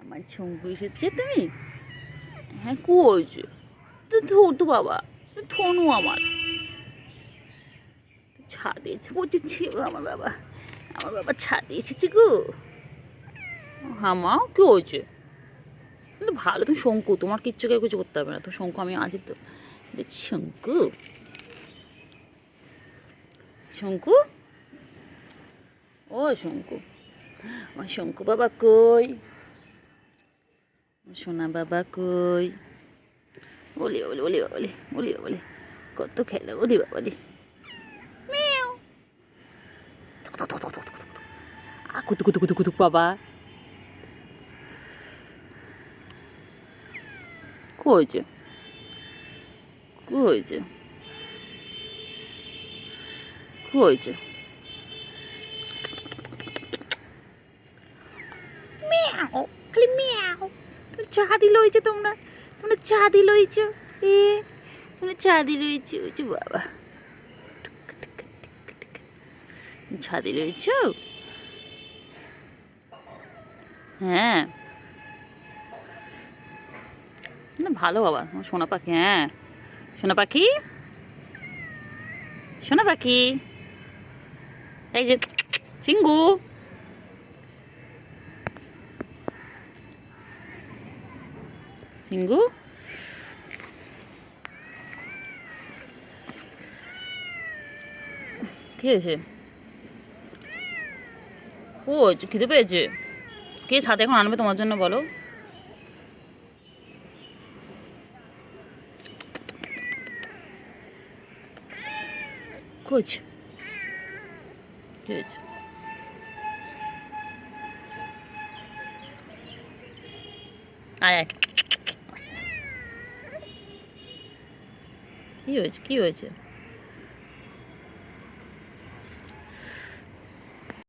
আমার শঙ্কু এসেছে তুমি? হ্যাঁ কইছে তো ধর তো বাবা, থনু আমার ছাদে পচেছে আমার বাবা, আমার বাবা ছাদে এসেছে গো। হামা কি হয়েছে? কিন্তু ভালো তুমি শঙ্কু, তোমার কিচ্ছু কেউ কিছু করতে হবে না, তো শঙ্কু আমি আছি তো। শঙ্কু শঙ্কু ও শঙ্কু, আমার শঙ্কু বাবা কই? সোনা বাবা কই? বলি বলি বলি বলি বলি বলি কত খেলো বলি বাবলি। মিয়াও কুতু কুতু কুতু কুতু বাবা কইছে কইছে কইছে মিয়াও খালি মিয়াও। চা দিল হয়েছে তোমরা, তোমরা চা দিল হয়েছো এ, তোমরা চা দিল হয়েছে ওই যে বাবা, চা দিল হয়েছ। হ্যাঁ না ভালো বাবা আমার সোনা পাখি। হ্যাঁ সোনা পাখি, সোনা পাখি, এই যে চিঙ্গু চিঙ্গু কি হয়েছে? ও খিদে পেয়েছে? কে সাথে এখন আনবে তোমার জন্য বলো? খোঁজ কি হয়েছে? আয় আয়, কি হয়েছে কি হয়েছে?